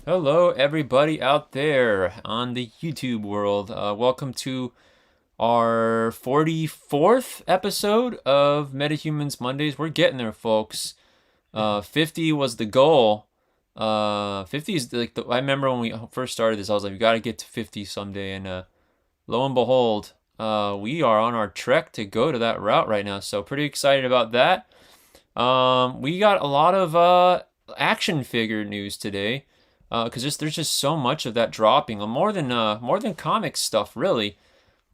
Hello, everybody out there on the YouTube world. Welcome to our 44th episode of Metahumans Mondays. We're getting there, folks. 50 was the goal. 50 is I remember when we first started this, I was like, we got to get to 50 someday. And lo and behold, we are on our trek to go to that route right now. So pretty excited about that. We got a lot of action figure news today. Because there's just so much of that dropping, more than comic stuff, really.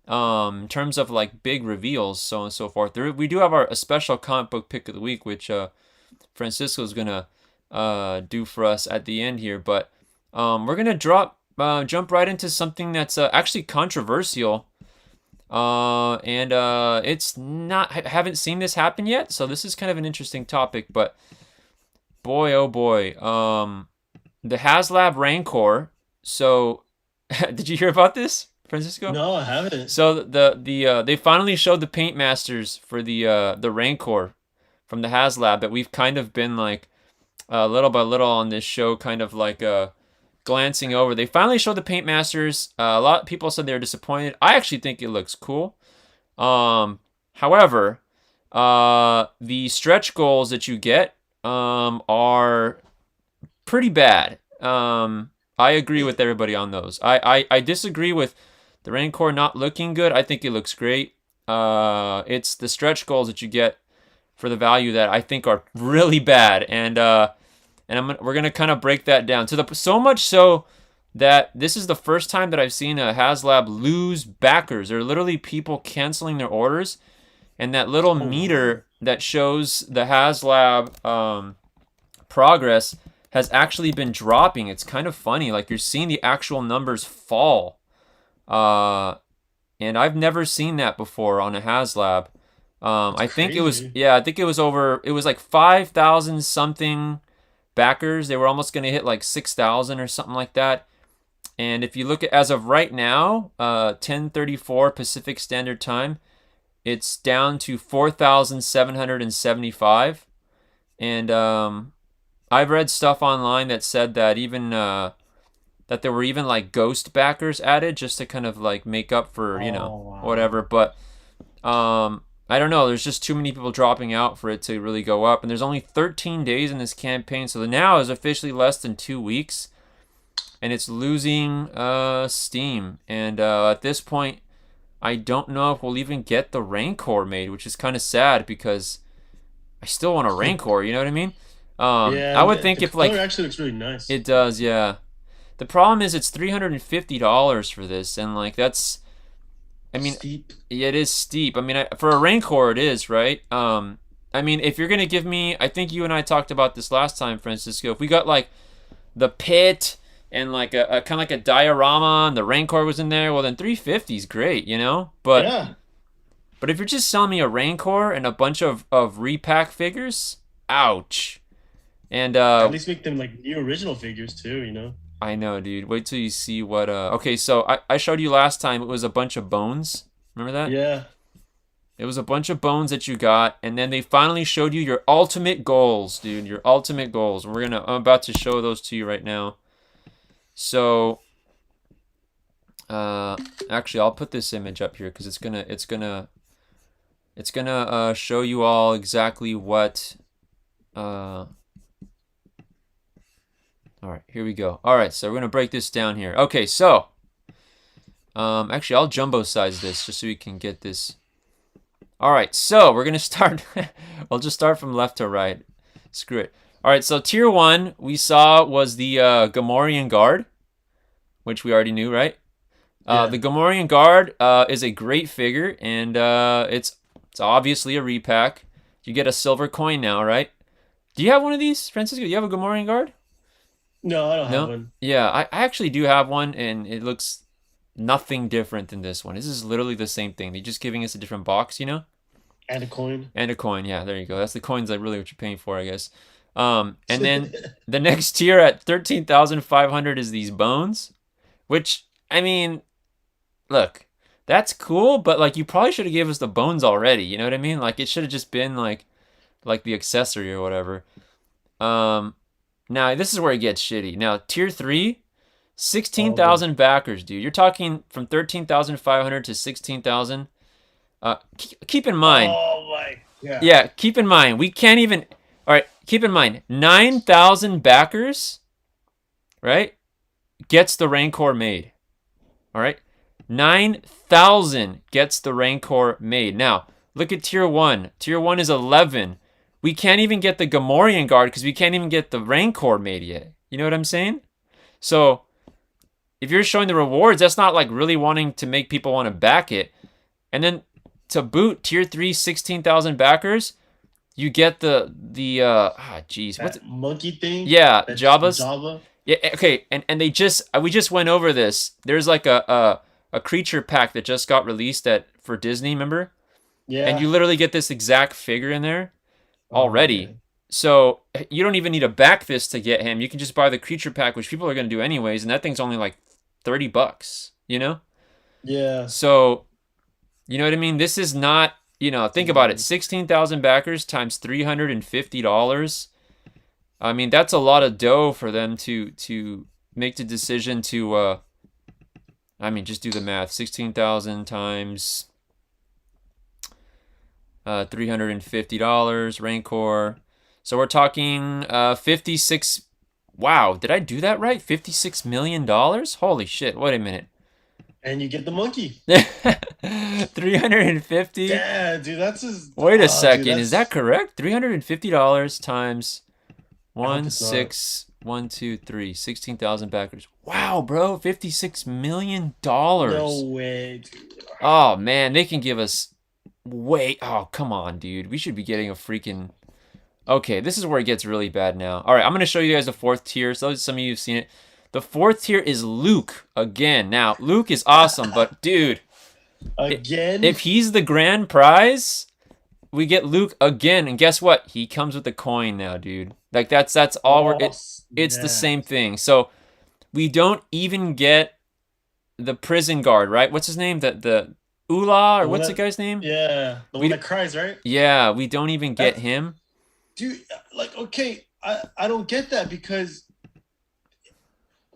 In terms of like big reveals, so on and so forth. We do have a special comic book pick of the week, which Francisco's gonna do for us at the end here. But we're gonna jump right into something that's actually controversial. And it's not. I haven't seen this happen yet, so this is kind of an interesting topic. But boy, oh boy. The HASLAB Rancor. So, did you hear about this, Francisco? No, I haven't. So they finally showed the paint masters for the Rancor from the HASLAB that we've kind of been like little by little on this show, kind of like glancing over. They finally showed the paint masters. A lot of people said they were disappointed. I actually think it looks cool. However, the stretch goals that you get are pretty bad. I agree with everybody on those. I disagree with the Rancor not looking good. I think it looks great. It's the stretch goals that you get for the value that I think are really bad, and we're gonna kind of break that down to the so much so that this is the first time that I've seen a HasLab lose backers. There are literally people canceling their orders, and that little meter that shows the HasLab progress has actually been dropping. It's kind of funny. Like you're seeing the actual numbers fall. And I've never seen that before on a HasLab. I think it was, Crazy. yeah, I think it was it was like 5,000 something backers. They were almost going to hit like 6,000 or something like that. And if you look at, as of right now, 10:34 Pacific Standard Time, it's down to 4,775. And, I've read stuff online that said that even that there were even like ghost backers added just to kind of like make up for Oh wow. whatever. But I don't know. There's just too many people dropping out for it to really go up, and there's only 13 days in this campaign, so the now is officially less than 2 weeks, and it's losing steam. And at this point, I don't know if we'll even get the Rancor made, which is kind of sad because I still want a Rancor. You know what I mean? Yeah, I and would the, think the if color like actually looks really nice. it does, yeah. The problem is it's $350 for this, and like that's, I mean, Steep. yeah, it is steep. I mean, for a Rancor, it is right. I mean, if you're gonna give me, I think you and I talked about this last time, Francisco. If we got like the pit and like a kind of like a diorama, and the Rancor was in there, well then 350 is great, you know. Yeah. But if you're just selling me a Rancor and a bunch of repack figures, ouch. And At least make them like new original figures too. I know, dude. Wait till you see what okay, so I showed you last time it was a bunch of bones. Remember that? Yeah. It was a bunch of bones that you got, and then they finally showed you your ultimate goals, dude. Your ultimate goals. I'm about to show those to you right now. So actually I'll put this image up here because it's gonna show you all exactly what all right, here we go. All right, so we're gonna break this down here. Okay, so actually, I'll jumbo size this just so we can get this. All right, so we're gonna start. We'll just start from left to right. Screw it. All right, so tier one we saw was the Gomorian Guard, which we already knew, right? Yeah. The Gomorian Guard is a great figure, and it's obviously a repack. You get a silver coin now, right? Do you have one of these, Francisco? Do you have a Gomorian Guard? No, I don't have No? one. Yeah, I actually do have one, and it looks nothing different than this one. This is literally the same thing. They're just giving us a different box, you know? And a coin. And a coin. Yeah, there you go. That's the coins that really what you're paying for, I guess. And then the next tier at 13,500 is these bones, which, I mean, look, that's cool, but like you probably should have gave us the bones already, you know what I mean? Like it should have just been like the accessory or whatever. Um Now, this is where it gets shitty. Now, tier 3, Oh boy. 16,000 backers, dude. You're talking from 13,500 to 16,000. Keep in mind, Oh my. Yeah. yeah, keep in mind, we can't even, all right, keep in mind, 9,000 backers, right, gets the Rancor made. All right, 9,000 gets the Rancor made. Now, look at tier 1. Tier 1 is 11. We can't even get the Gomorian Guard because we can't even get the Rancor made yet. You know what I'm saying? So, if you're showing the rewards, that's not like really wanting to make people want to back it. And then to boot, tier 3, 16,000 backers, you get the what's it? Monkey thing? Yeah, That's Java's. Java? Yeah, okay, and they just we just went over this. There's like a creature pack that just got released for Disney, remember? Yeah. And you literally get this exact figure in there already. Man. So you don't even need to back this to get him. You can just buy the creature pack, which people are going to do anyways, and that thing's only like $30, you know? Yeah. So, you know what I mean? This is not, think about it. 16,000 backers times $350. I mean, that's a lot of dough for them to make the decision to, just do the math. 16,000 times $350, Rancor. So we're talking 56. Wow, did I do that right? $56 million? Holy shit, wait a minute. And you get the monkey. 350? Yeah, dude, that's his. Wait a second, dude, is that correct? $350 times I hope 1, it's not. 6, 1, 2, 3, 16,000 backers. Wow, bro, $56 million. No way, dude. Oh, man, they can give us way. Oh, come on, dude. We should be getting a freaking. Okay, this is where it gets really bad now. All right, I'm going to show you guys the 4th tier. So some of you have seen it. The 4th tier is Luke again. Now, Luke is awesome, but dude, Again? if he's the grand prize, we get Luke again, and guess what? He comes with the coin now, dude. Like that's all we're. It's the same thing. So we don't even get the prison guard, right? What's his name? The Ula, or what's the guy's name? Yeah, the one that cries, right? Yeah, we don't even get him. Dude, like, okay, I don't get that because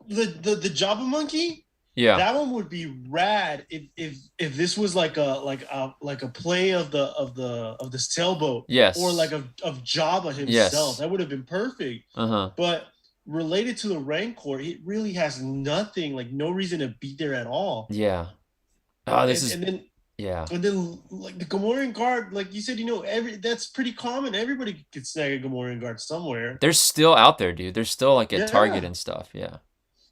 the Java monkey, yeah, that one would be rad if this was like a play of the sailboat, yes, or like of Java himself. Yes. That would have been perfect. But related to the Rancor, it really has nothing, like no reason to be there at all. Yeah. Oh, And then like the Gomorian Guard, like you said, that's pretty common. Everybody could snag a Gomorian Guard somewhere. They're still out there, dude. They're still like at Target and stuff. Yeah.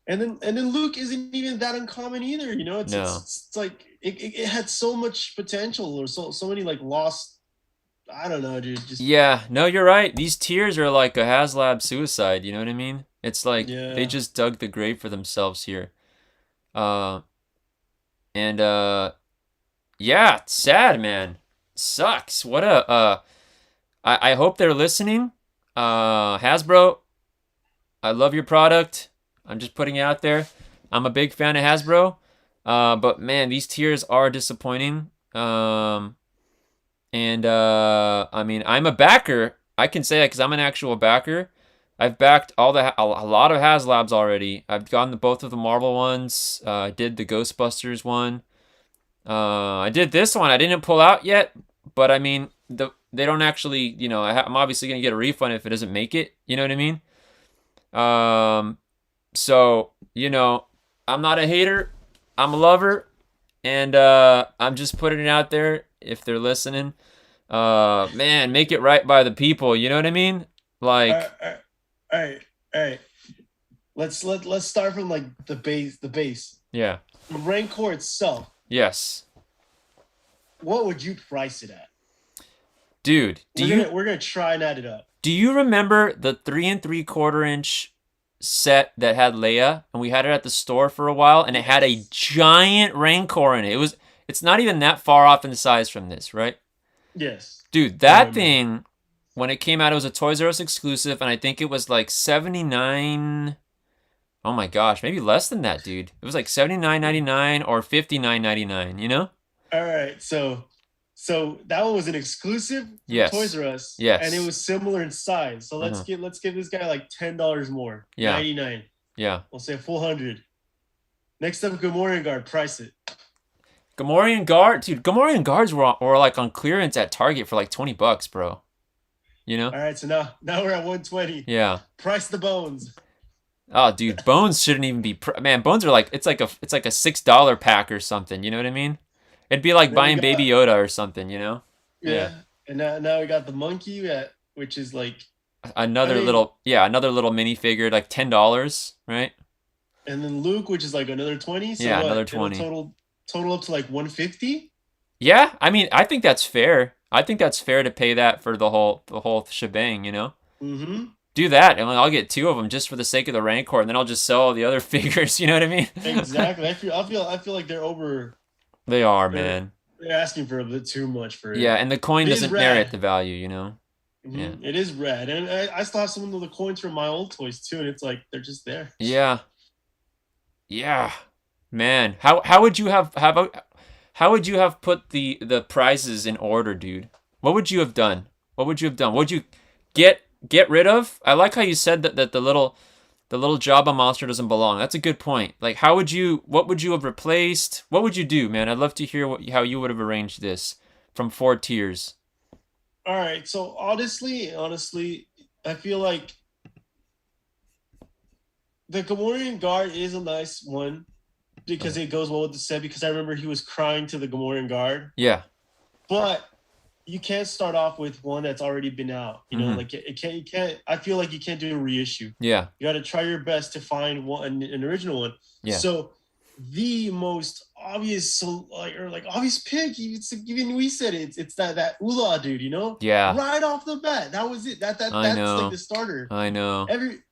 And then Luke isn't even that uncommon either. It's like it had so much potential, or so many like lost. I don't know, dude. Yeah, no, you're right. These tiers are like a HASLAB suicide. You know what I mean? It's like they just dug the grave for themselves here. Yeah, it's sad, man. Sucks. What I hope they're listening. Hasbro, I love your product. I'm just putting it out there. I'm a big fan of Hasbro. But man, these tiers are disappointing. I mean, I'm a backer. I can say that because I'm an actual backer. I've backed a lot of HasLabs already. I've gotten both of the Marvel ones. I did the Ghostbusters one. I did this one. I didn't pull out yet, but I mean, they don't actually, I'm obviously going to get a refund if it doesn't make it. You know what I mean? So, I'm not a hater. I'm a lover. And I'm just putting it out there if they're listening. Man, make it right by the people. You know what I mean? Like, all right. Let's start from like the base. Yeah. The Rancor itself. Yes. What would you price it at? Dude, we're gonna try and add it up. Do you remember the 3 3/4 inch set that had Leia, and we had it at the store for a while, and it had a giant Rancor in it? It's not even that far off in size from this, right? Yes. Dude, that thing, when it came out, it was a Toys R Us exclusive, and I think it was like $79. Oh my gosh, maybe less than that, dude. It was like $79.99 or $59.99, you know? All right, so So that one was an exclusive from Yes. Toys R Us. Yes. And it was similar in size. So let's give this guy like $10 more. Yeah. 99. Yeah. We'll say a full 100. Next up, Gomorian Guard. Price it. Gomorian Guard, dude. Gomorian Guards were like on clearance at Target for like $20, bro. You know? All right, so now we're at 120. Yeah. Price the bones. Oh, dude, bones shouldn't even be. Man, bones are like it's like a $6 pack or something. You know what I mean? It'd be like buying Baby Yoda or something. You know? Yeah. And now we got the monkey, which is like another little minifigure, like $10, right? And then Luke, which is like another 20. So yeah, another 20. Total up to like 150. Yeah, I mean, I think that's fair. I think that's fair to pay that for the whole shebang, you know? Mm-hmm. Do that, and I'll get 2 of them just for the sake of the Rancor, and then I'll just sell all the other figures. You know what I mean? Exactly. I feel like they're over. They are, man. They're asking for a bit too much for it. Yeah, and the coin doesn't merit the value, you know? Mm-hmm. Yeah. It is rad, and I still have some of the coins from my old toys too, and it's like they're just there. Yeah. Yeah, man. How would you have put the prizes in order, dude? What would you have done? What would you you get rid of? I like how you said that the little Jabba monster doesn't belong. That's a good point. Like, what would you have replaced? What would you do, man? I'd love to hear how you would have arranged this from 4 tiers. All right. So honestly, I feel like the Gomorian Guard is a nice one because it goes well with the set. Because I remember he was crying to the Gomorian Guard. Yeah. But you can't start off with one that's already been out. You know, like you can't. I feel like you can't do a reissue. Yeah. You got to try your best to find an original one. Yeah. So the most obvious, obvious pick. Even we said it. It's that Ula dude. You know. Yeah. Right off the bat, that was it. That's like the starter. I know.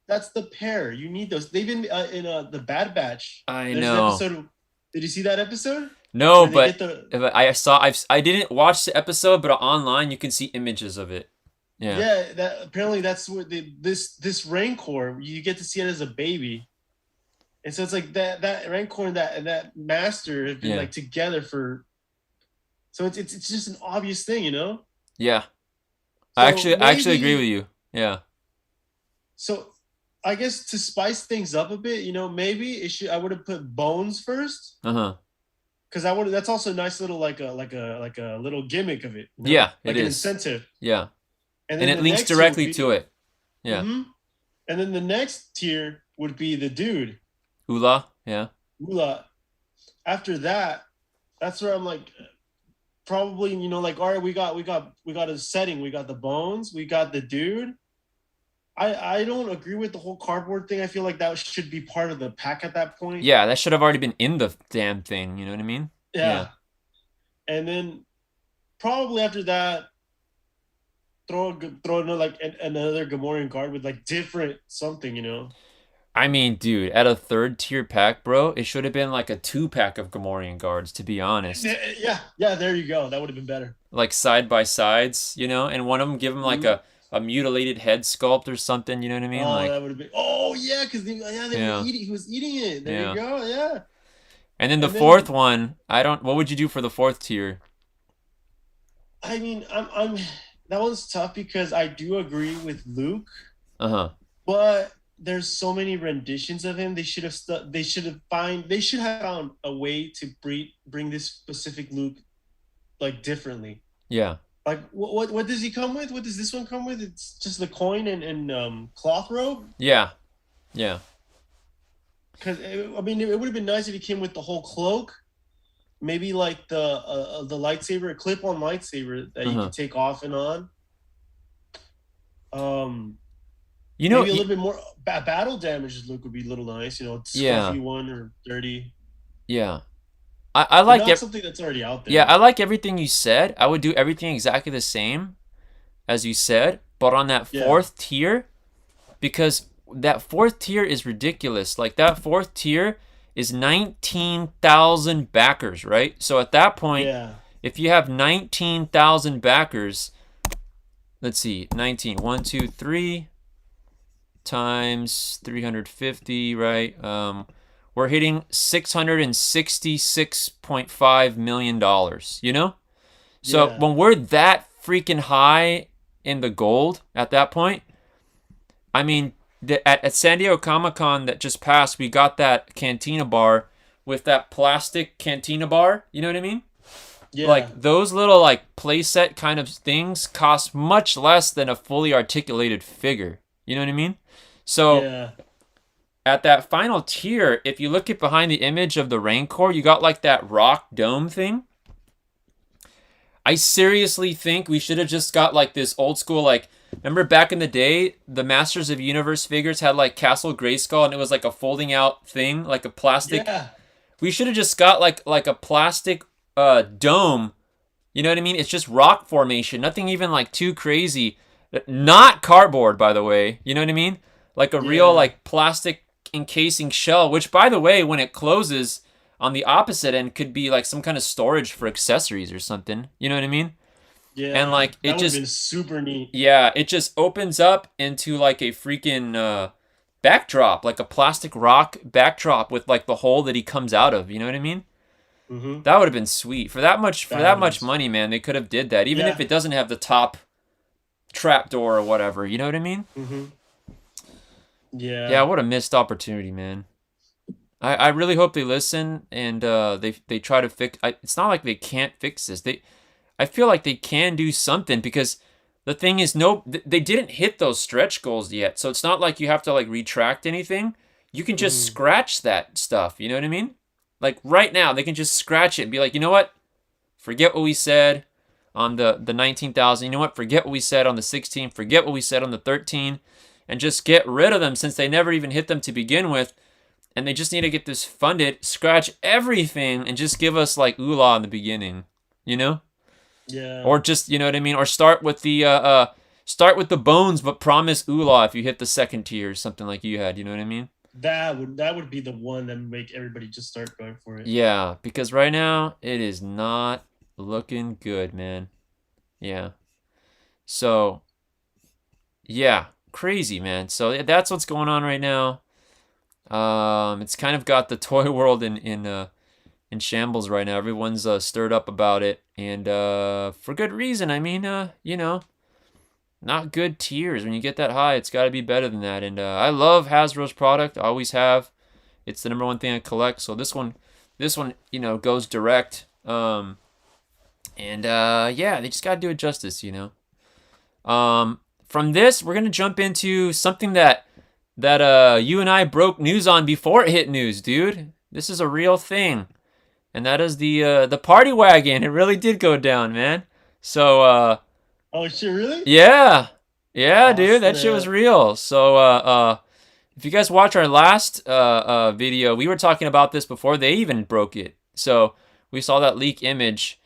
That's the pair. You need those. They've been in the Bad Batch. I know. Did you see that episode? No, but I didn't watch the episode, but online you can see images of it. Yeah. Yeah. Apparently that's what this Rancor, you get to see it as a baby, and so it's like that Rancor and that Master have been like together for. So it's just an obvious thing, you know. Yeah. So I actually agree with you. Yeah. So I guess to spice things up a bit, you know, maybe I would have put Bones first. Because that's also a nice little like a little gimmick of it. You know? Yeah, like an incentive. Yeah. And it links directly to it. Yeah. Mm-hmm. And then the next tier would be the dude. Ula, yeah. Ula. After that, that's where I'm like, probably, you know, like, all right, we got a setting. We got the Bones. We got the dude. I don't agree with the whole cardboard thing. I feel like that should be part of the pack at that point. Yeah, that should have already been in the damn thing. You know what I mean? Yeah. And then probably after that, throw another Gomorian Guard with like different something, you know. I mean, dude, at a 3rd tier pack, bro, it should have been like a 2-pack of Gomorian Guards, to be honest. Yeah, there you go. That would have been better. Like side by sides, you know, and one of them give him like a mutilated head sculpt or something, you know what I mean? Oh, that would have been. Oh yeah, because he was eating it. There you go. Yeah. And then the 4th one, what would you do for the 4th tier? I mean, I'm that one's tough because I do agree with Luke. But there's so many renditions of him. They should have found a way to bring this specific Luke like differently. Yeah. Like what does he come with? What does this one come with? It's just the coin and cloth robe. Yeah, yeah. Because it would have been nice if he came with the whole cloak, maybe like the lightsaber, a clip-on lightsaber that you could take off and on. You know, maybe a little bit more battle damage look would be a little nice. You know, scruffy one or dirty. Yeah. I like something that's already out there. Yeah, I like everything you said. I would do everything exactly the same as you said, but on that 4th tier, because that 4th tier is ridiculous. Like that 4th tier is 19,000 backers, right? So at that point, if you have 19,000 backers, let's see, 19, 1, 2, 3 times 350, right? We're hitting $666.5 million, you know? So when we're that freaking high in the gold at that point, I mean, at San Diego Comic-Con that just passed, we got that Cantina bar with that plastic Cantina bar. You know what I mean? Yeah. Like, those little, like, playset kind of things cost much less than a fully articulated figure. You know what I mean? So, at that final tier, if you look at behind the image of the Rancor, you got, like, that rock dome thing. I seriously think we should have just got, like, this old school, like, remember back in the day, the Masters of Universe figures had, like, Castle Grayskull, and it was, like, a folding out thing, like a plastic. Yeah. We should have just got, like a plastic dome. You know what I mean? It's just rock formation. Nothing even, like, too crazy. Not cardboard, by the way. You know what I mean? Like a real, like, plastic encasing shell, which, by the way, when it closes on the opposite end, could be, like, some kind of storage for accessories or something. You know what I mean? Yeah, and like it just been super neat. Yeah, it just opens up into like a freaking backdrop, like a plastic rock backdrop with like the hole that he comes out of. You know what I mean? Mm-hmm. That would have been sweet for that much money, man. They could have did that, even if it doesn't have the top trap door or whatever. You know what I mean? Mm-hmm. Yeah. Yeah, what a missed opportunity, man. I really hope they listen and they try to fix. It's not like they can't fix this. I feel like they can do something because the thing is, they didn't hit those stretch goals yet. So it's not like you have to like retract anything. You can just scratch that stuff. You know what I mean? Like right now, they can just scratch it and be like, you know what? Forget what we said on the 19,000. You know what? Forget what we said on the 16. Forget what we said on the 13. And just get rid of them since they never even hit them to begin with. And they just need to get this funded, scratch everything, and just give us like Oola in the beginning. You know? Yeah. Or just, you know what I mean? Or start with the bones, but promise Oola if you hit the second tier or something like you had. You know what I mean? That would be the one that would make everybody just start going for it. Yeah, because right now it is not looking good, man. Yeah. So, yeah, crazy, man. So that's what's going on right now. It's kind of got the toy world in shambles right now. Everyone's stirred up about it, and for good reason. I mean, you know, not good tiers. When you get that high, it's got to be better than that. And I love Hasbro's product. I always have. It's the number one thing I collect. So this one, you know, goes direct. Yeah, they just got to do it justice, you know. From this, we're gonna jump into something that you and I broke news on before it hit news, dude. This is a real thing. And that is the party wagon. It really did go down, man. So oh shit, really? Yeah. Yeah, dude, that shit was real. So if you guys watch our last video, we were talking about this before they even broke it. So we saw that leak image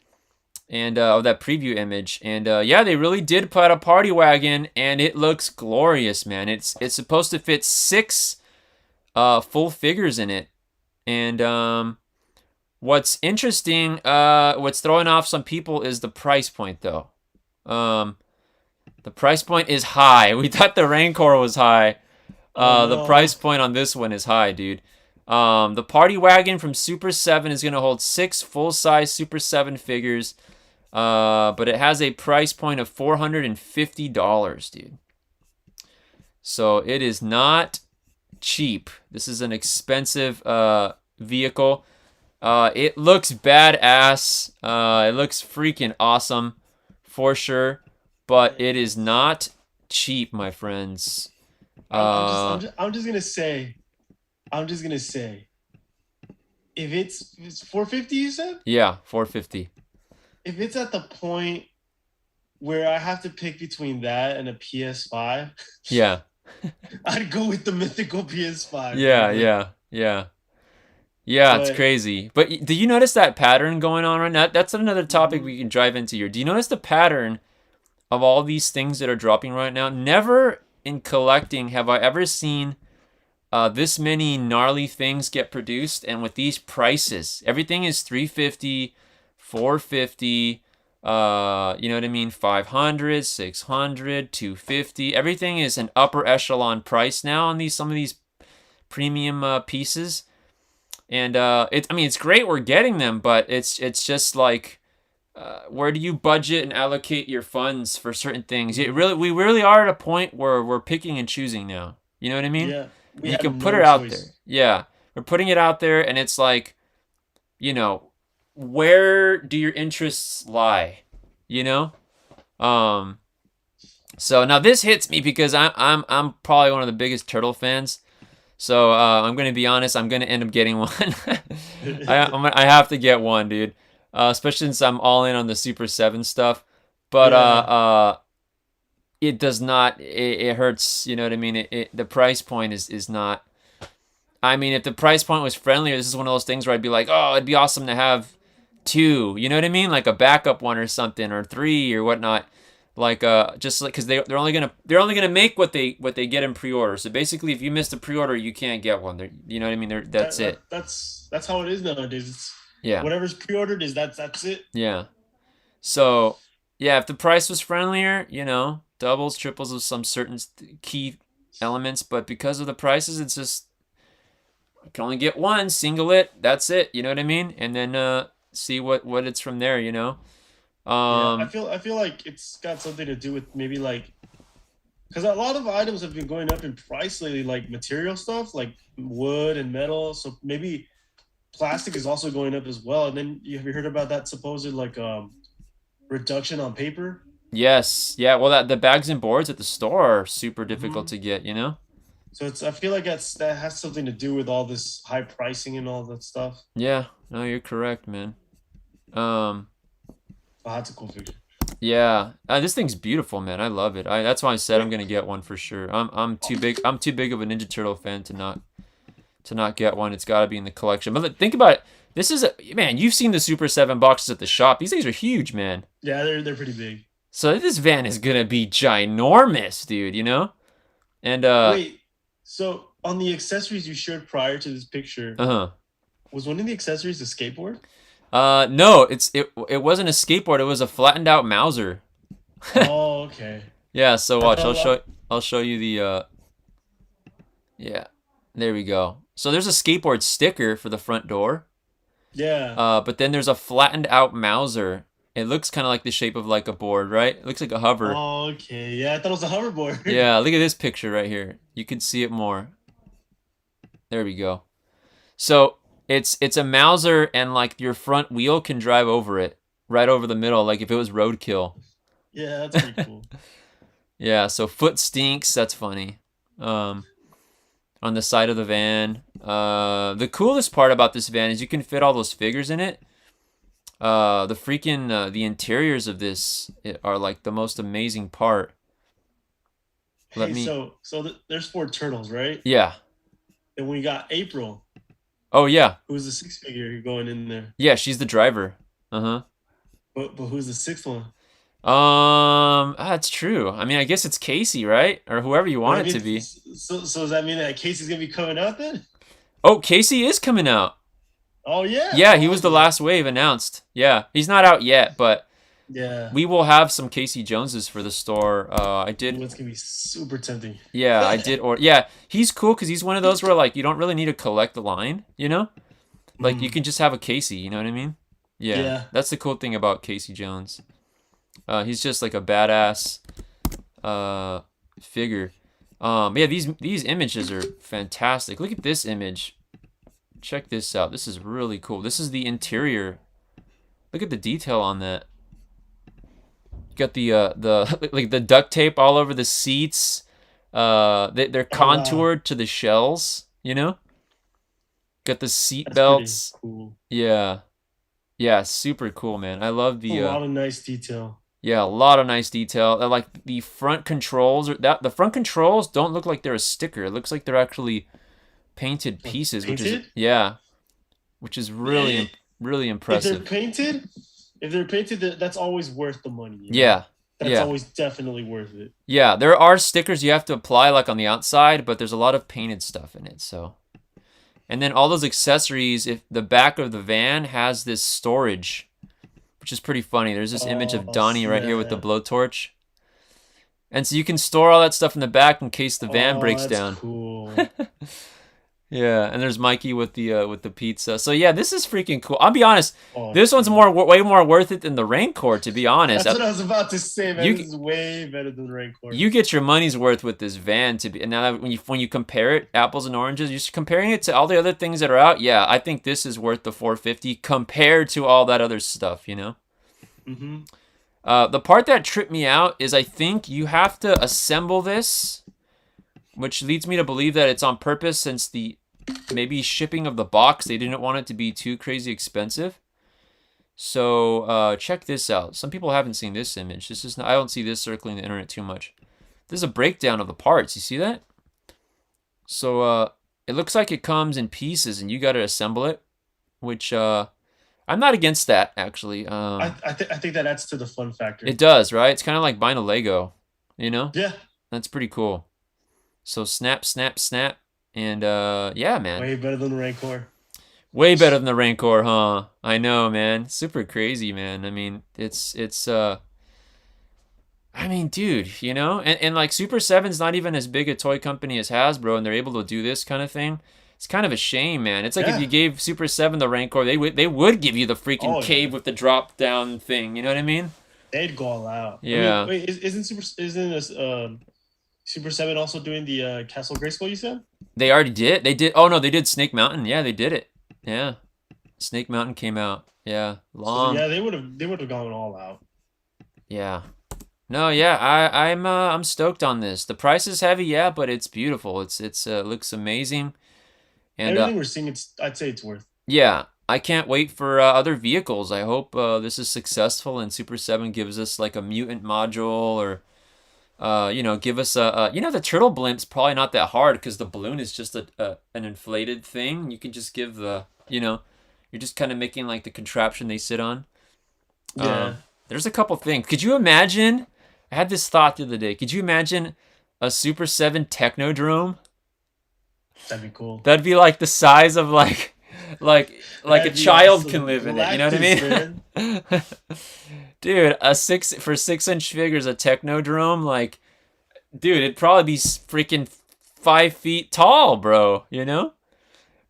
and that preview image, and yeah, they really did put a party wagon, and it looks glorious, man. It's supposed to fit 6 full figures in it, and what's interesting, what's throwing off some people is the price point, though. The price point is high. We thought the Rancor was high. The price point on this one is high, dude. The party wagon from Super 7 is going to hold 6 full-size Super 7 figures, but it has a price point of $450, dude. So it is not cheap. This is an expensive vehicle. It looks badass. It looks freaking awesome for sure, but it is not cheap, my friends. I'm just gonna say, if it's 450, you said? Yeah, 450. If it's at the point where I have to pick between that and a PS5, yeah, I'd go with the mythical PS5. Yeah. It's crazy. But do you notice that pattern going on right now? That's another topic we can dive into here. Do you notice the pattern of all these things that are dropping right now? Never in collecting have I ever seen this many gnarly things get produced, and with these prices, everything is $350, $450, you know what I mean, $500, $600, $250. Everything is an upper echelon price now on some of these premium pieces. And it's great we're getting them, but it's just like where do you budget and allocate your funds for certain things? We really are at a point where we're picking and choosing now. You know what I mean? Yeah, we And you have can put no it out there. choice. Yeah, we're putting it out there, and it's like, you know, where do your interests lie? You know? Um, so now this hits me because I'm probably one of the biggest turtle fans. So I'm gonna be honest. I'm gonna end up getting one. I have to get one, dude. Especially since I'm all in on the Super 7 stuff. But Yeah. it does not. It hurts. You know what I mean? The price point is not. I mean, if the price point was friendlier, this is one of those things where I'd be like, oh, it'd be awesome to have two. You know what I mean? Like a backup one or something, or three or whatnot. Like just like because they're only gonna make what they get in pre-order. So basically, if you miss the pre-order, you can't get one. You know what I mean? That's it. That's how it is nowadays. It's Yeah. whatever's pre-ordered is that's it. Yeah. So yeah, if the price was friendlier, doubles, triples of some certain key elements, but because of the prices, it's just I can only get one, single it, that's it. You know what I mean? And then see what it's from there. Yeah, Um, I feel like it's got something to do with maybe like because a lot of items have been going up in price lately, like material stuff, like wood and metal. So maybe plastic is also going up as well. And then have you heard about that supposed like reduction on paper? yes, yeah. Well, the bags and boards at the store are super difficult Mm-hmm. to get. So it's I feel like that has something to do with all this high pricing and all that stuff. Yeah. No, you're correct, man. Um, So that's a cool figure. yeah. This thing's beautiful, man. I love it. That's why I said I'm Wait, gonna get one for sure. I'm too big. I'm too big of a Ninja Turtle fan to not get one. It's got to be in the collection. But think about it. This is man. You've seen the Super 7 boxes at the shop. These things are huge, man. yeah, they're pretty big. So this van is gonna be ginormous, dude. And Wait, so on the accessories you showed prior to this picture, uh-huh. was one of the accessories a skateboard? No, it wasn't a skateboard. It was a flattened out Mauser. Oh, okay. Yeah. So I watch. thought, I'll show you the. Yeah. There we go. So there's a skateboard sticker for the front door. yeah. But then there's a flattened out Mauser. It looks kind of like the shape of like a board, right? It looks like a hover. Oh, okay. Yeah, I thought it was a hoverboard. Yeah, look at this picture right here. You can see it more. There we go. So it's a Mauser, and like your front wheel can drive over it, right over the middle, like if it was roadkill. Yeah, that's pretty cool. Yeah, so foot stinks. That's funny. On the side of the van. The coolest part about this van is you can fit all those figures in it. The interiors of this are like the most amazing part. Let Hey, me. there's four turtles, right? Yeah. And we got April, Oh yeah. who's the six figure going in there. Yeah, she's the driver. Uh-huh. But who's the sixth one? That's true. I mean, I guess it's Casey, right? Or whoever you But want I it mean, to be. so does that mean that Casey's gonna be coming out then? Oh, Casey is coming out. Oh yeah. Yeah, he was the Awesome. last wave announced. Yeah, he's not out yet, but Yeah. we will have some Casey Joneses for the store. I Ooh, did. it's gonna be super tempting. Yeah, I did. Or yeah, he's cool because he's one of those where like you don't really need to collect the line. Like you Mm. can just have a Casey. You know what I mean? Yeah, Yeah. that's the cool thing about Casey Jones. He's just like a badass figure. Yeah, these images are fantastic. Look at this image. Check this out. This is really cool. This is the interior. Look at the detail on that. You got the like the duct tape all over the seats. They're Oh wow. contoured to the shells. Got the seat That's pretty belts. cool. Yeah, yeah, super cool, man. I love A the lot of nice detail. yeah, a lot of nice detail. Like the front controls, the front controls don't look like they're a sticker. It looks like they're actually painted Like pieces, which is painted? yeah, which is Eh, really If they're impressive. painted, that's always worth the money, you know? Yeah, That's yeah, always definitely worth it. yeah. There are stickers you have to apply like on the outside, but there's a lot of painted stuff in it. So, and then all those accessories. If the back of the van has this storage, which is pretty funny. There's this image of Oh Donnie right here with the snap. blowtorch. And so you can store all that stuff in the back in case the van Oh, breaks that's down. cool. Yeah, and there's Mikey with the pizza. So yeah, this is freaking cool. I'll be honest, Oh, this one's way more worth it than the Rancor. To be honest, that's what I was about to say, man. You, this is way better than the Rancor. You get your money's worth with this van. To be, and now when you compare it, apples and oranges, you're comparing it to all the other things that are out. Yeah, I think this is worth the 450 compared to all that other stuff. You know. Mm-hmm. The part that tripped me out is I think you have to assemble this, which leads me to believe that it's on purpose since the maybe shipping of the box, they didn't want it to be too crazy expensive. So check this out. Some people haven't seen this image. This is not, I don't see this circling the internet too much. This is a breakdown of the parts. You see that? So it looks like it comes in pieces and you got to assemble it, which I'm not against that, actually. I think that adds to the fun factor. It does, right? It's kind of like buying a Lego, you know? Yeah. That's pretty cool. So snap, snap, snap. And yeah, man. Way better than the Rancor. Way better than the Rancor, huh? I know, man. Super crazy, man. I mean, it's I mean, dude, you know? And like Super 7's not even as big a toy company as Hasbro, and they're able to do this kind of thing. It's kind of a shame, man. It's like if you gave Super 7 the Rancor, they would give you the freaking cave with the drop down thing. You know what I mean? They'd go all out. Yeah. I mean, wait, isn't Super 7 also doing the Castle Grayskull, you said? They already did. They did. Oh no, they did Snake Mountain. Yeah, they did it. Yeah. Snake Mountain came out. Yeah. Long. So, yeah, they would have gone all out. Yeah. No, yeah, I'm stoked on this. The price is heavy, yeah, but it's beautiful. It's looks amazing. And everything we're seeing, I'd say it's worth. Yeah, I can't wait for other vehicles. I hope this is successful and Super 7 gives us like a mutant module or you know, give us you know, the turtle blimp's probably not that hard because the balloon is just an inflated thing. You can just give the, you know, you're just kind of making like the contraption they sit on. Yeah. There's a couple things. Could you imagine? I had this thought the other day. Could you imagine a Super 7 Technodrome? That'd be cool. That'd be like the size of like a child awesome. Can live in it. You know what I mean? Dude, for 6-inch figures, a Technodrome, like, dude, it'd probably be freaking 5 feet tall, bro. You know?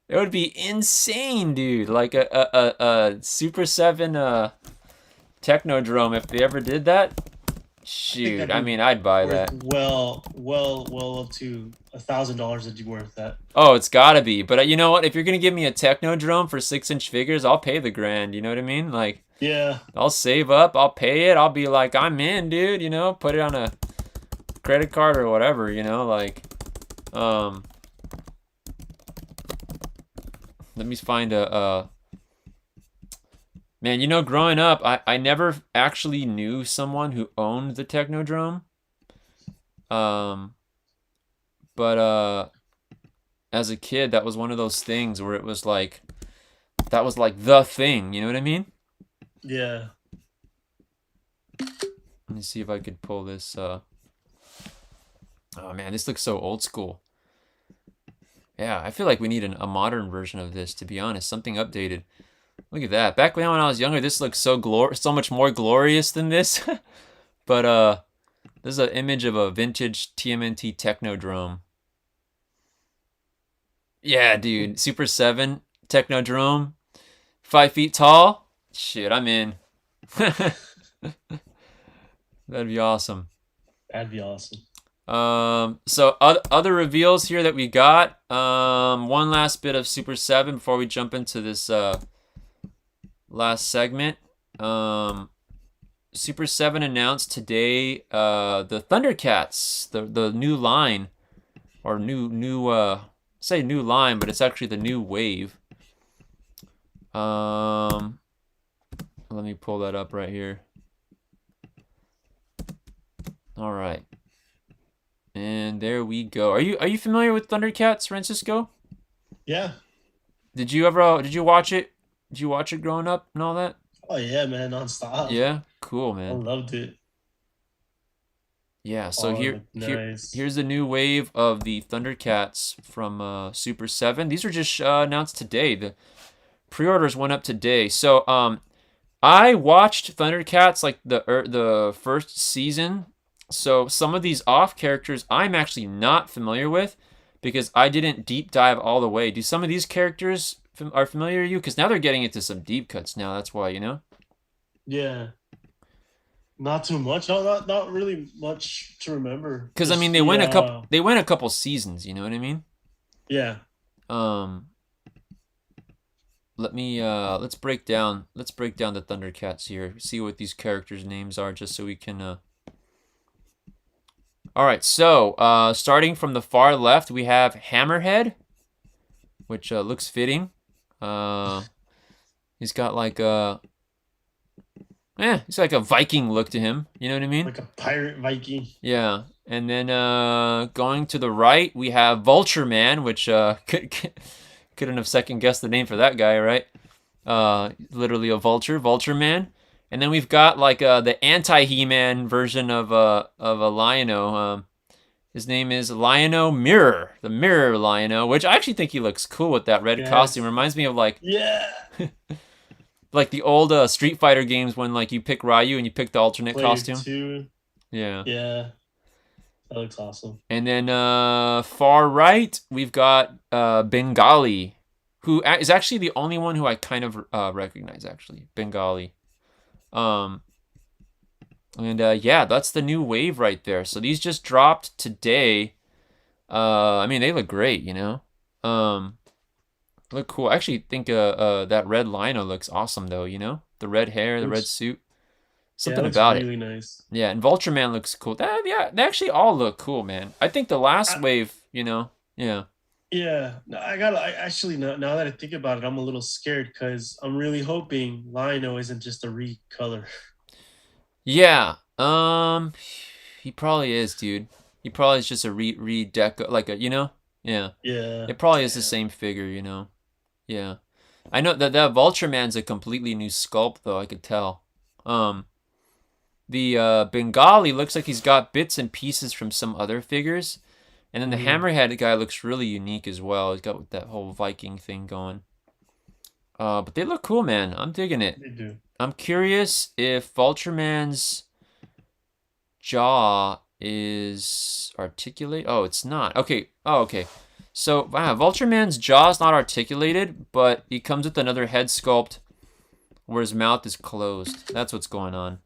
It would be insane, dude. Like a Super 7 Technodrome, if they ever did that. Shoot, I mean, I'd buy that. Well up to $1,000 that'd be worth that. Oh, it's gotta be. But you know what? If you're gonna give me a Technodrome for 6-inch figures, I'll pay the grand. You know what I mean? Like, yeah, I'll save up. I'll pay it. I'll be like, I'm in, dude. You know, put it on a credit card or whatever. You know, like, let me find a. Man, you know, growing up, I never actually knew someone who owned the Technodrome. But as a kid, that was one of those things where it was like, that was like the thing. You know what I mean? Yeah. Let me see if I could pull this. Oh man, this looks so old school. Yeah, I feel like we need a modern version of this, to be honest. Something updated. Look at that. Back when I was younger, this looked so much more glorious than this. But this is an image of a vintage TMNT Technodrome. Yeah, dude. Super 7 Technodrome. 5 feet tall. Shit, I'm in. That'd be awesome. That'd be awesome. So other reveals here that we got. One last bit of Super 7 before we jump into this last segment. Super 7 announced today the Thundercats, the new line, or say new line, but it's actually the new wave. Let me pull that up right here. All right. And there we go. Are you familiar with Thundercats, Francisco? Yeah. Did you watch it? Did you watch it growing up and all that? Oh yeah, man, nonstop. Yeah, cool, man. I loved it. Yeah, so here's the new wave of the Thundercats from Super 7. These were just announced today. The pre-orders went up today. So I watched Thundercats like the first season. So some of these off characters I'm actually not familiar with, because I didn't deep dive all the way. Do some of these characters are familiar to you? Because now they're getting into some deep cuts now. That's why, you know? Yeah. Not too much. No, not really much to remember. Because I mean, Just the they went a couple seasons. You know what I mean? yeah. Um, let's break down the Thundercats here. See what these characters' names are, just so we can. All right, so starting from the far left, we have Hammerhead, which looks fitting. He's got like he's like a Viking look to him. You know what I mean? Like a pirate Viking. Yeah. And then going to the right, we have Vulture Man, which couldn't have second guessed the name for that guy, right? Literally a Vulture Man. And then we've got like the anti-He-Man version of a Lion-O. His name is Lion-O Mirror, the Mirror Lion-O, which I actually think he looks cool with that red costume. Reminds me of like like the old Street Fighter games when like you pick Ryu and you pick the alternate costume. 2. Yeah. Yeah. That looks awesome. And then far right, we've got Bengali, who is actually the only one who I kind of recognize, actually. Bengali. And yeah, that's the new wave right there. So these just dropped today. I mean, they look great, you know? Look cool. I actually think that red Lino looks awesome, though, you know? The red hair, the red suit. Something about really it. Nice. Yeah, and Vulture Man looks cool. Yeah, they actually all look cool, man. I think the last wave, you know, yeah. Yeah, I actually now that I think about it, I'm a little scared because I'm really hoping Lino isn't just a recolor. Yeah, he probably is, dude. He probably is just a redeco, like a, you know, yeah. Yeah. It probably is the same figure, you know. Yeah, I know that Vulture Man's a completely new sculpt, though. I could tell. The Bengali looks like he's got bits and pieces from some other figures. And then the Hammerhead guy looks really unique as well. He's got that whole Viking thing going. But they look cool, man. I'm digging it. They do. I'm curious if Vulture Man's jaw is articulated. Oh, it's not. Okay. Oh, okay. So, wow, Vulture Man's jaw is not articulated, but he comes with another head sculpt where his mouth is closed. That's what's going on.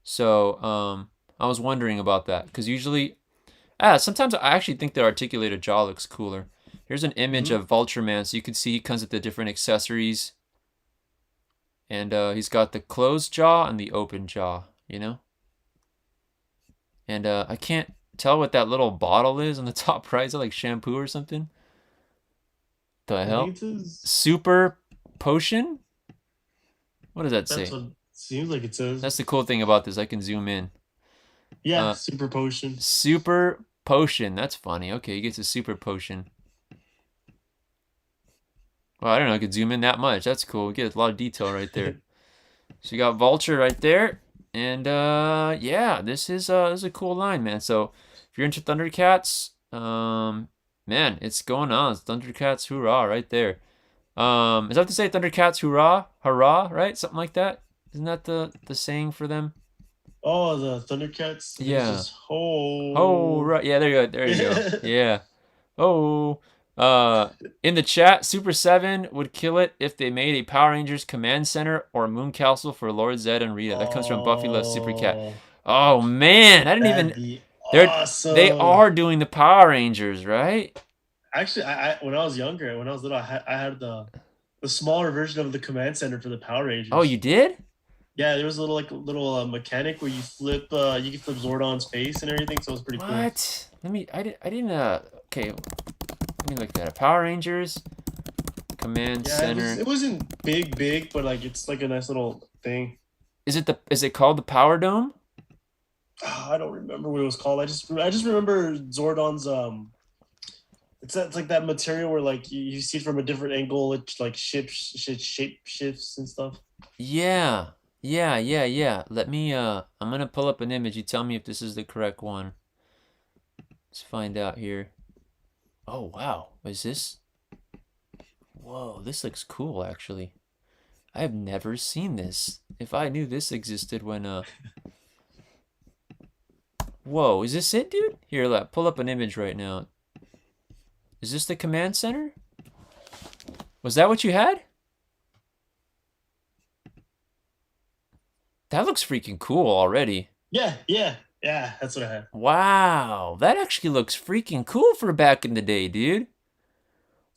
So, I was wondering about that because usually, sometimes I actually think the articulated jaw looks cooler. Here's an image of Vulture Man, so you can see he comes with the different accessories, and he's got the closed jaw and the open jaw, you know. And I can't tell what that little bottle is on the top right. Is it like shampoo or something? The hell? Super potion? What does that say? That's what it seems like it says. That's the cool thing about this. I can zoom in. Yeah, super potion. Super potion. That's funny. Okay, he gets a super potion. Well, I don't know. I could zoom in that much. That's cool. We get a lot of detail right there. So you got Vulture right there. And yeah, this is a cool line, man. So if you're into Thundercats, man, it's going on. It's Thundercats hoorah right there. Is that to say Thundercats hoorah? Hurrah, right? Something like that? Isn't that the saying for them? Oh, the Thundercats? Yeah. Oh, right. Yeah, there you go. There you go. Yeah. Oh. In the chat, Super 7 would kill it if they made a Power Rangers command center or Moon Castle for Lord Zed and Rita. That comes from Buffy Loves Super Cat. Oh man, I didn't even. Awesome. They are doing the Power Rangers, right? Actually, I when I was younger, when I was little, I had the smaller version of the command center for the Power Rangers. Oh, you did? Yeah, there was a little mechanic where you flip you can flip Zordon's face and everything, so it was pretty cool. What? I didn't okay. Let me look at that. Power Rangers command center. It wasn't big, but like it's like a nice little thing. Is it called the Power Dome? I don't remember what it was called. I just remember Zordon's it's like that material where like you see it from a different angle, it like shape shifts and stuff. Yeah. Let me I'm gonna pull up an image. You tell me if this is the correct one. Let's find out here. Oh wow, is this? Whoa, this looks cool actually. I have never seen this. If I knew this existed when Whoa, is this it, dude? Here, pull up an image right now. Is this the command center? Was that what you had? That looks freaking cool already. Yeah, that's what I had. Wow, that actually looks freaking cool for back in the day, dude.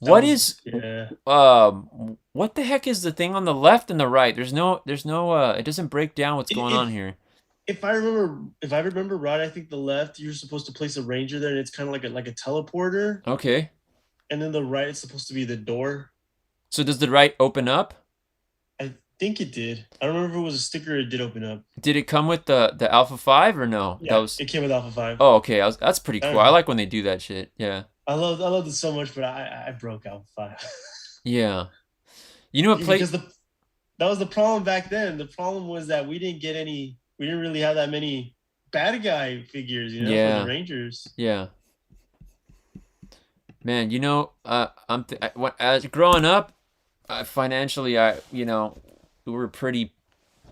What the heck is the thing on the left and the right? There's no, it doesn't break down what's going on here. If I remember right, I think the left, you're supposed to place a ranger there, and it's kind of like a teleporter. Okay. And then the right is supposed to be the door. So does the right open up? I think it did. I don't remember if it was a sticker or it did open up. Did it come with the Alpha 5 or no? Yeah, it came with Alpha 5. Oh, okay. That's pretty cool. I like when they do that shit. Yeah. I loved it so much, but I broke Alpha 5. Yeah. You know what because that was the problem back then. The problem was that we didn't really have that many bad guy figures, for the Rangers. Yeah. Man, as growing up, financially, we were pretty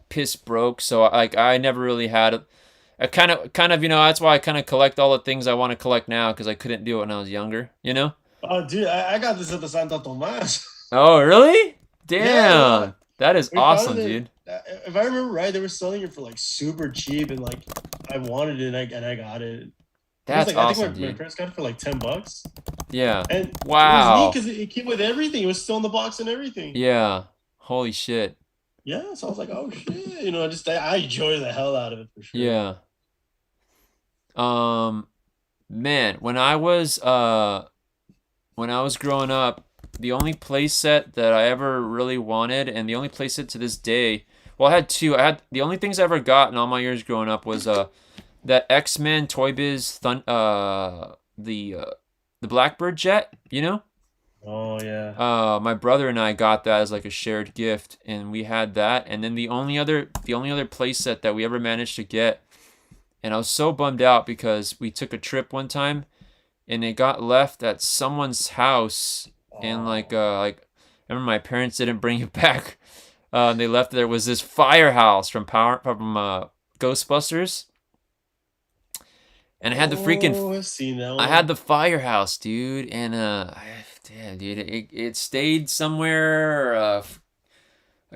piss broke, so I never really had I kind of that's why I kind of collect all the things I want to collect now, because I couldn't do it when I was younger, Oh, dude, I got this at the Santo Tomas. Oh, really? Damn. Yeah. That is awesome, dude. If I remember right, they were selling it for like super cheap, and like I wanted it and I got it. That's awesome, I think my parents got it for like $10. Yeah. And wow. It was neat because it came with everything. It was still in the box and everything. Yeah. Holy shit. Yeah. So I was like, oh shit. I enjoy the hell out of it for sure. Yeah. Man, when I was growing up, the only playset that I ever really wanted, and the only playset to this day, well, I had two. The only things I ever got in all my years growing up was that X-Men Toy Biz the Blackbird jet, Oh yeah. My brother and I got that as like a shared gift, and we had that. And then the only other playset that we ever managed to get, and I was so bummed out because we took a trip one time, and it got left at someone's house, and like I remember my parents didn't bring it back. They left it there. Was this firehouse from Ghostbusters. And I had the freaking. I've seen that one. I had the firehouse, dude, and damn, dude, it stayed somewhere. A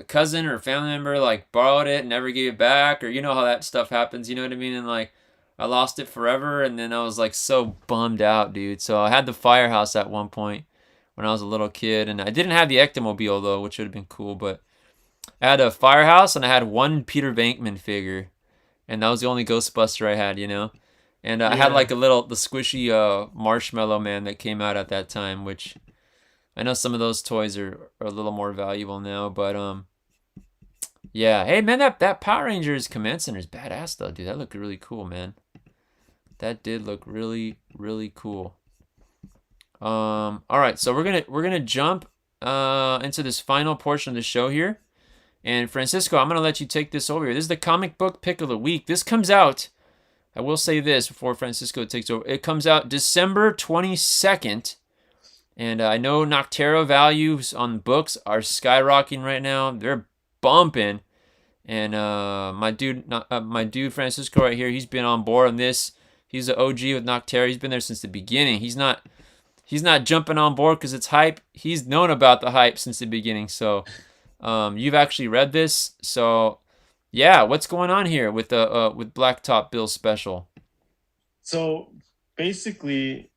cousin or a family member like borrowed it and never gave it back, or you know how that stuff happens. You know what I mean? And like, I lost it forever, and then I was like so bummed out, dude. So I had the firehouse at one point when I was a little kid, and I didn't have the Ectomobile though, which would have been cool. But I had a firehouse, and I had one Peter Venkman figure, and that was the only Ghostbuster I had, And I had like the squishy Marshmallow Man that came out at that time, which I know some of those toys are a little more valuable now, but yeah. Hey man, that Power Rangers Command Center is badass though, dude. That looked really cool, man. That did look really, really cool. All right, so we're gonna jump into this final portion of the show here, and Francisco, I'm gonna let you take this over here. This is the comic book pick of the week. This comes out. I will say this before Francisco takes over. It comes out December 22nd. And I know Noctera values on books are skyrocketing right now. They're bumping. And my dude Francisco right here, he's been on board on this. He's an OG with Noctera. He's been there since the beginning. He's not jumping on board because it's hype. He's known about the hype since the beginning. So you've actually read this. So yeah, what's going on here with Blacktop Bill's special? So basically,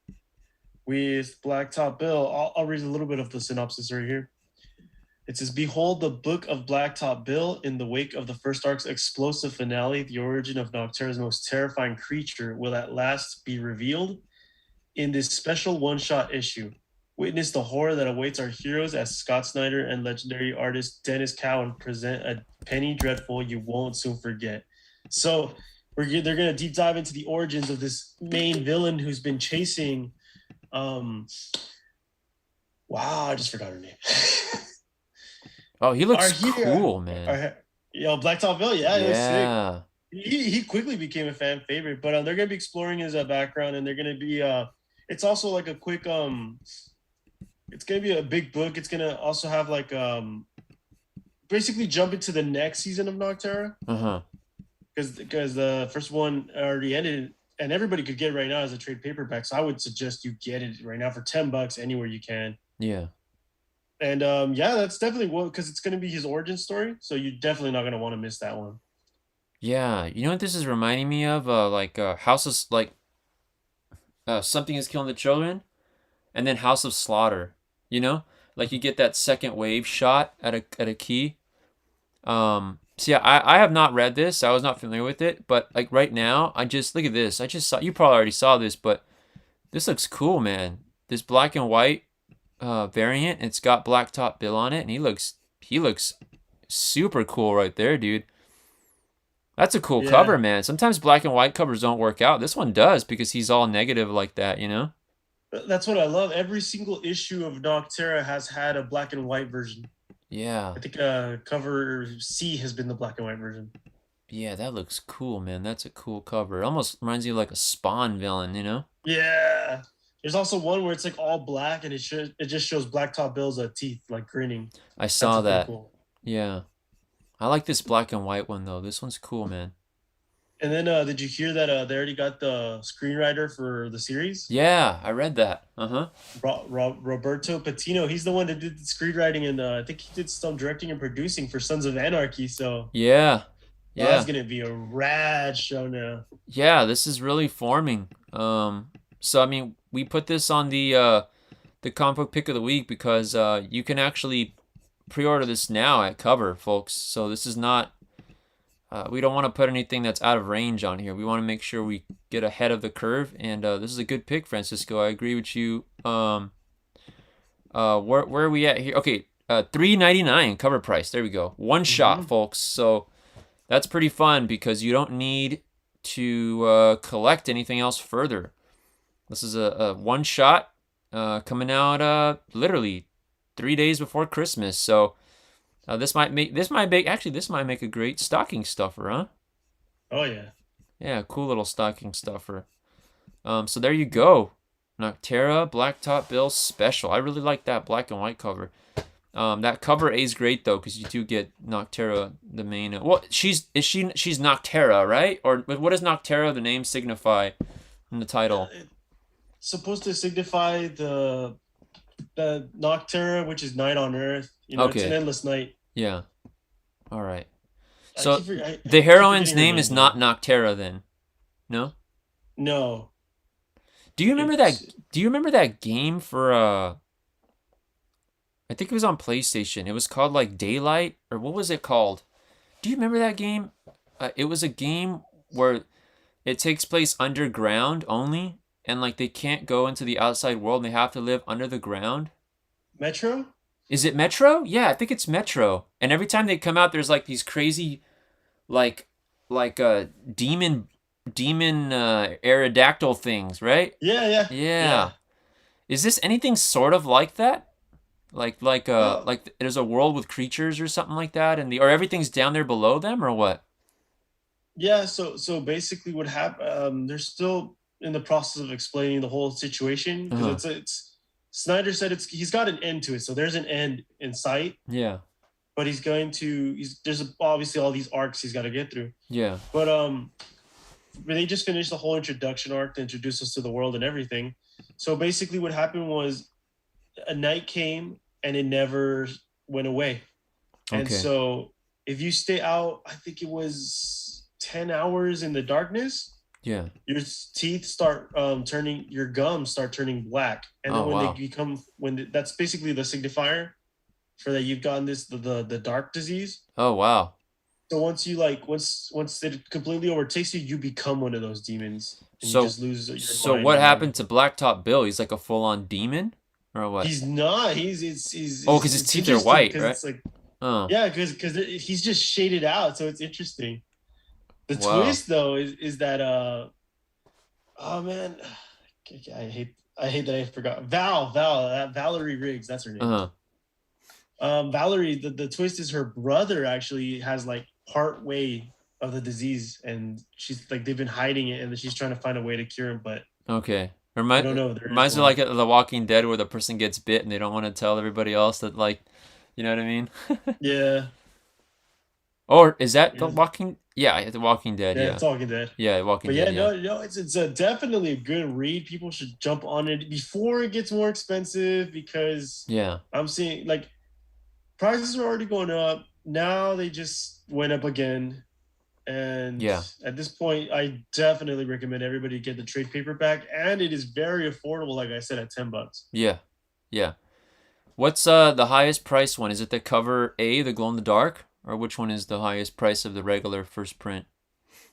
with Blacktop Bill, I'll read a little bit of the synopsis right here. It says, "Behold the book of Blacktop Bill. In the wake of the first arc's explosive finale, the origin of Noctera's most terrifying creature will at last be revealed. In this special one-shot issue, witness the horror that awaits our heroes as Scott Snyder and legendary artist Dennis Cowan present a penny dreadful you won't soon forget." So they're going to deep dive into the origins of this main villain who's been chasing... wow, I just forgot her name. Oh, he looks cool, man. Blacktop Bill, yeah. He quickly became a fan favorite, but they're going to be exploring his background, and they're going to be it's also like a quick it's going to be a big book. It's going to also have like basically jump into the next season of Noctera. Uh-huh. Because the first one already ended and everybody could get it right now as a trade paperback. So I would suggest you get it right now for $10 anywhere you can. Yeah. And yeah, that's definitely one because it's going to be his origin story. So you're definitely not going to want to miss that one. Yeah, you know what this is reminding me of? House of Something is Killing the Children, and then House of Slaughter. You know, like you get that second wave shot at a key. So yeah, I have not read this. I was not familiar with it, but like right now, I just look at this. I just saw, you probably already saw this, but this looks cool, man. This black and white variant. It's got Blacktop Bill on it, and he looks super cool right there, dude. That's a cool cover, man. Sometimes black and white covers don't work out. This one does because he's all negative like that, you know? That's what I love. Every single issue of Noctera has had a black and white version. Yeah. I think cover C has been the black and white version. Yeah, that looks cool, man. That's a cool cover. It almost reminds you of like a Spawn villain, you know? Yeah. There's also one where it's like all black and it just shows Blacktop Bill's teeth like grinning. I saw that. Cool. Yeah. I like this black and white one though. This one's cool, man. And then did you hear that they already got the screenwriter for the series? Yeah, I read that. Roberto Patino. He's the one that did the screenwriting and I think he did some directing and producing for Sons of Anarchy. So yeah, that's gonna be a rad show now. Yeah, this is really forming. So I mean, we put this on the comic book pick of the week because you can actually pre-order this now at cover, folks. So this is not. We don't want to put anything that's out of range on here. We want to make sure we get ahead of the curve, and this is a good pick, Francisco. I agree with you. Where are we at here? Okay, $3.99 cover price. There we go. One shot, folks. So that's pretty fun because you don't need to collect anything else further. This is a one shot coming out literally 3 days before Christmas. So. This might make a great stocking stuffer, huh? Oh yeah. Yeah, cool little stocking stuffer. So there you go, Noctera Blacktop Bill special. I really like that black and white cover. That cover A is great though, because you do get Noctera, the main. Well, she's Noctera, right? Or what does Noctera, the name, signify in the title? It's supposed to signify the Noctera, which is night on Earth. You know, It's an endless night. Yeah. All right. So the heroine's name is not Noctera then? No? No. Do you remember that game for I think it was on PlayStation. It was called like Daylight, or what was it called? Do you remember that game? It was a game where it takes place underground only, and like they can't go into the outside world and they have to live under the ground. Metro? Is it Metro? Yeah, I think it's Metro. And every time they come out, there's like these crazy, like demon aerodactyl things, right? Yeah. Is this anything sort of like that? Like there's a world with creatures or something like that, or everything's down there below them, or what? Yeah. So basically, what happened? They're still in the process of explaining the whole situation because it's. Snyder said he's got an end to it, so there's an end in sight. Yeah. But there's obviously all these arcs he's got to get through. Yeah. But they just finished the whole introduction arc to introduce us to the world and everything. So basically, what happened was a night came and it never went away. Okay. And so if you stay out, I think it was 10 hours in the darkness. Yeah. Your teeth start turning, your gums start turning black. And then that's basically the signifier for that you've gotten the dark disease. Oh, wow. So once it completely overtakes you, you become one of those demons. And so you just lose your So mind. What happened to Blacktop Bill? He's like a full-on demon? Or what? He's not. He's because his teeth are white, right? It's like, yeah, because he's just shaded out, so it's interesting. The twist though is that oh man, I hate that I forgot Valerie Riggs, that's her name. Valerie, the twist is her brother actually has like part way of the disease, and she's like they've been hiding it, and she's trying to find a way to cure him, but I don't know. Reminds me like The Walking Dead, where the person gets bit and they don't want to tell everybody else that, like, you know what I mean? Yeah. Or is that The Yes. Walking? Yeah, The Walking Dead. Yeah, Yeah, it's Walking Dead. yeah, Walking But Dead. yeah, Yeah, no, it's a definitely a good read. People should jump on it before it gets more expensive because yeah, I'm seeing like prices are already going up. Now they just went up again. And yeah, at this point, I definitely recommend everybody get the trade paperback. And it is very affordable, like I said, at $10. yeah, yeah. What's the highest price one? Is it the cover A, the glow in the dark, or which one is the highest price of the regular first print?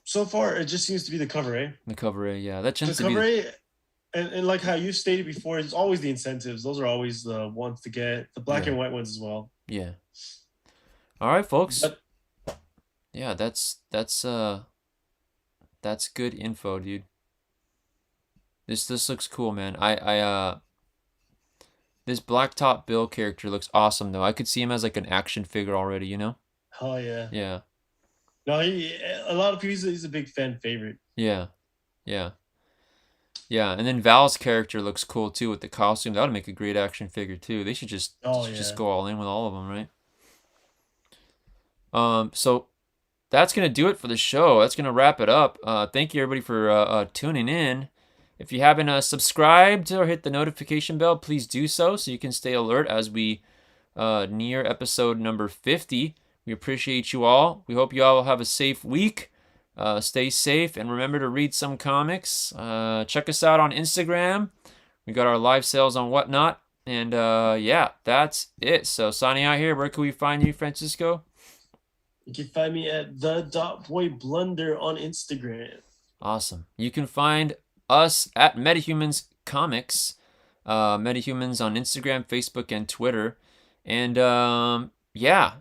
So far, it just seems to be the cover A. The cover A, yeah, that The tends to cover be. A, and like how you stated before, it's always the incentives. Those are always the ones to get. The black Yeah, and white ones as well. yeah. All right, folks. But Yeah, that's good info, dude. This looks cool, man. This Blacktop Bill character looks awesome though. I could see him as like an action figure already, you know? oh yeah, Yeah. no, a lot of people. He's a big fan favorite. Yeah. Yeah. Yeah, and then Val's character looks cool too with the costume. That would make a great action figure too. They Oh should just yeah. go all in with all of them, right? So that's gonna do it for the show. That's gonna wrap it up. Thank you everybody for tuning in. If you haven't subscribed or hit the notification bell, please do so you can stay alert as we near episode number 50. We appreciate you all. We hope you all have a safe week. Stay safe and remember to read some comics. Check us out on Instagram. We got our live sales on Whatnot. And yeah, that's it. So signing out here. Where can we find you, Francisco? You can find me at the.boyblunder on Instagram. Awesome. You can find us at Metahumans Comics. Metahumans on Instagram, Facebook, and Twitter. And yeah,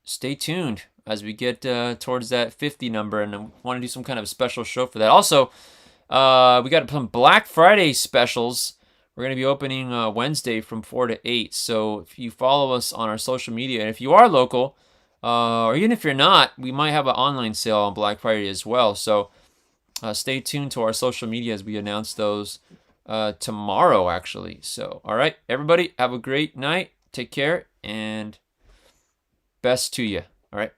stay tuned as we get towards that 50 number, and I want to do some kind of special show for that. Also, we got some Black Friday specials. We're going to be opening Wednesday from 4 to 8. So if you follow us on our social media, and if you are local, or even if you're not, we might have an online sale on Black Friday as well. So stay tuned to our social media as we announce those tomorrow, actually. So, all right, everybody, have a great night. Take care, and best to you. All right.